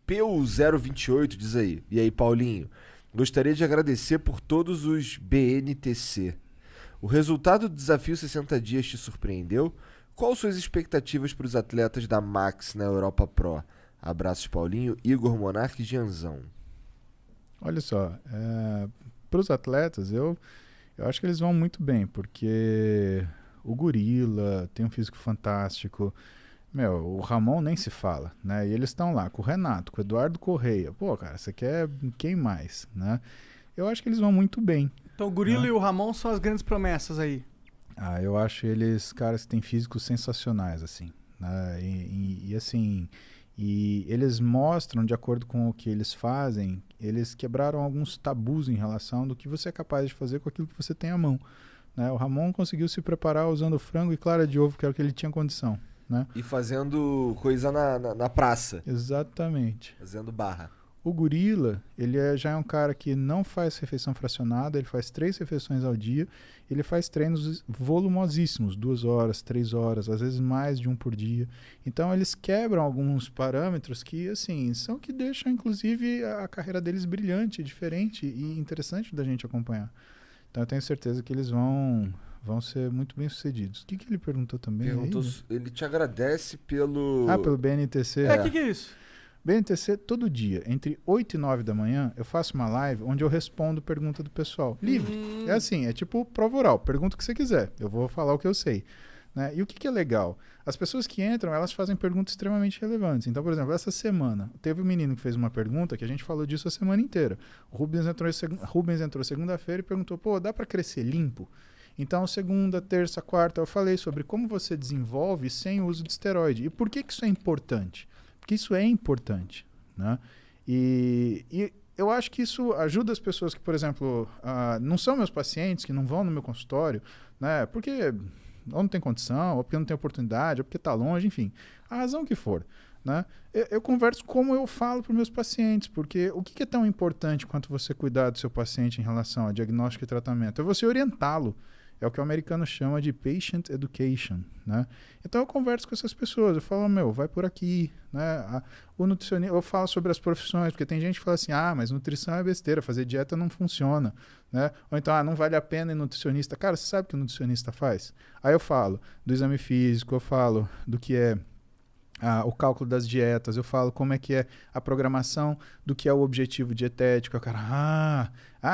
Peu028 diz aí. E aí, Paulinho? Gostaria de agradecer por todos os BNTC. O resultado do desafio 60 dias te surpreendeu? Quais suas expectativas para os atletas da Max na Europa Pro? Abraços, Paulinho, Igor Monarque e Gianzão. Olha só, para os atletas, eu acho que eles vão muito bem, porque o Gorila tem um físico fantástico. Meu, o Ramon nem se fala, né? E eles estão lá com o Renato, com o Eduardo Correia. Pô, cara, você quer quem mais, né? Eu acho que eles vão muito bem. Então o Gorila e o Ramon são as grandes promessas aí. Eu acho eles caras que têm físicos sensacionais, assim, né? Assim, e eles mostram, de acordo com o que eles fazem, eles quebraram alguns tabus em relação do que você é capaz de fazer com aquilo que você tem à mão, né? O Ramon conseguiu se preparar usando frango e clara de ovo, que era o que ele tinha condição, né? E fazendo coisa na praça. Exatamente. Fazendo barra. O Gorila, ele já é um cara que não faz refeição fracionada, ele faz 3 refeições ao dia, ele faz treinos volumosíssimos, 2 horas, 3 horas, às vezes mais de um por dia. Então eles quebram alguns parâmetros que, assim, são que deixam, inclusive, a carreira deles brilhante, diferente e interessante da gente acompanhar. Então eu tenho certeza que eles vão ser muito bem sucedidos. O que ele perguntou também? Ele te agradece pelo... pelo BNTC. O que é isso? BNTC, todo dia, entre 8 e 9 da manhã, eu faço uma live onde eu respondo pergunta do pessoal. Livre. É assim, é tipo prova oral. Pergunta o que você quiser. Eu vou falar o que eu sei. Né? E o que é legal? As pessoas que entram, elas fazem perguntas extremamente relevantes. Então, por exemplo, essa semana, teve um menino que fez uma pergunta que a gente falou disso a semana inteira. O Rubens entrou segunda-feira e perguntou, pô, dá para crescer limpo? Então, segunda, terça, quarta, eu falei sobre como você desenvolve sem o uso de esteroide. E por que isso é importante? Porque isso é importante, né? E eu acho que isso ajuda as pessoas que, por exemplo, não são meus pacientes, que não vão no meu consultório, né? Porque ou não tem condição, ou porque não tem oportunidade, ou porque está longe, enfim, a razão que for, né? Eu converso como eu falo para os meus pacientes, porque o que é tão importante quanto você cuidar do seu paciente em relação a diagnóstico e tratamento? É você orientá-lo. É o que o americano chama de patient education, né? Então eu converso com essas pessoas, eu falo, vai por aqui, né? O nutricionista, eu falo sobre as profissões, porque tem gente que fala assim, mas nutrição é besteira, fazer dieta não funciona, né? Ou então, não vale a pena ir nutricionista. Cara, você sabe o que o nutricionista faz? Aí eu falo do exame físico, eu falo do que é o cálculo das dietas, eu falo como é que é a programação do que é o objetivo dietético. O cara,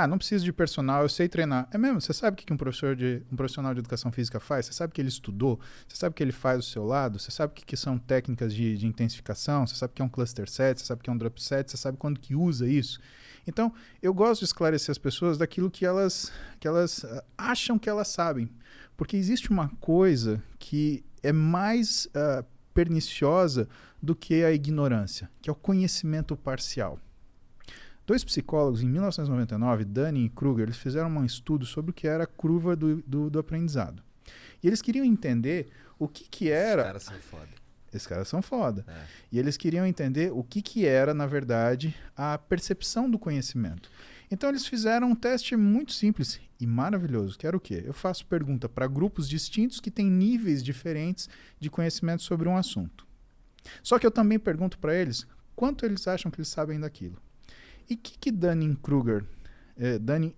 não preciso de personal, eu sei treinar. É mesmo? Você sabe o que um profissional de educação física faz? Você sabe que ele estudou? Você sabe que ele faz do seu lado? Você sabe o que são técnicas de intensificação? Você sabe que é um cluster set? Você sabe que é um drop set? Você sabe quando que usa isso? Então, eu gosto de esclarecer as pessoas daquilo que elas acham que elas sabem. Porque existe uma coisa que é mais perniciosa do que a ignorância, que é o conhecimento parcial. 2 psicólogos, em 1999, Dunning e Kruger, eles fizeram um estudo sobre o que era a curva do aprendizado. E eles queriam entender o que era... Esses caras são foda. Esses caras são foda. E eles queriam entender o que era, na verdade, a percepção do conhecimento. Então eles fizeram um teste muito simples e maravilhoso, que era o quê? Eu faço pergunta para grupos distintos que têm níveis diferentes de conhecimento sobre um assunto. Só que eu também pergunto para eles quanto eles acham que eles sabem daquilo. E o que Dunning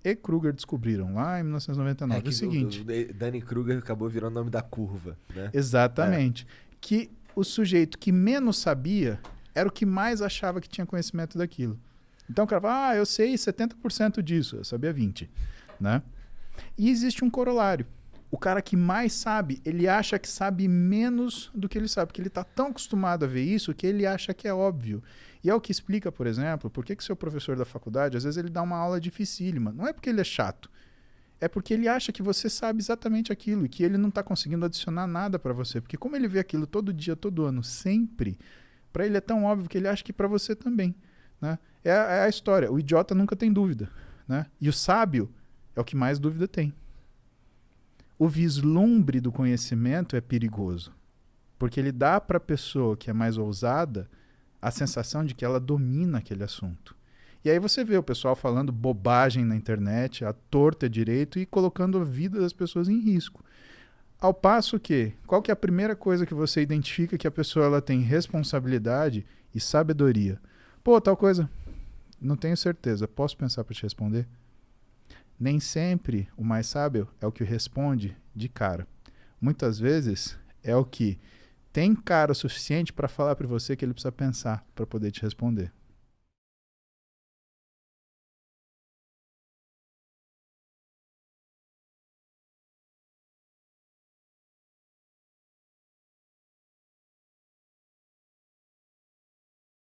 e Kruger descobriram lá em 1999? Que o seguinte... O Dunning-Kruger acabou virando o nome da curva, né? Exatamente. Que o sujeito que menos sabia era o que mais achava que tinha conhecimento daquilo. Então o cara fala, eu sei 70% disso, eu sabia 20%. Né? E existe um corolário. O cara que mais sabe, ele acha que sabe menos do que ele sabe, porque ele está tão acostumado a ver isso que ele acha que é óbvio. E é o que explica, por exemplo, por que seu professor da faculdade, às vezes ele dá uma aula dificílima. Não é porque ele é chato, é porque ele acha que você sabe exatamente aquilo e que ele não está conseguindo adicionar nada para você. Porque como ele vê aquilo todo dia, todo ano, sempre, para ele é tão óbvio que ele acha que para você também. Né? É a história, o idiota nunca tem dúvida. Né? E o sábio é o que mais dúvida tem. O vislumbre do conhecimento é perigoso, porque ele dá para a pessoa que é mais ousada a sensação de que ela domina aquele assunto. E aí você vê o pessoal falando bobagem na internet, à torta direito, e colocando a vida das pessoas em risco. Ao passo que, qual que é a primeira coisa que você identifica que a pessoa ela tem responsabilidade e sabedoria? Pô, tal coisa. Não tenho certeza. Posso pensar para te responder? Nem sempre o mais sábio é o que responde de cara. Muitas vezes é o que tem cara o suficiente para falar para você que ele precisa pensar para poder te responder.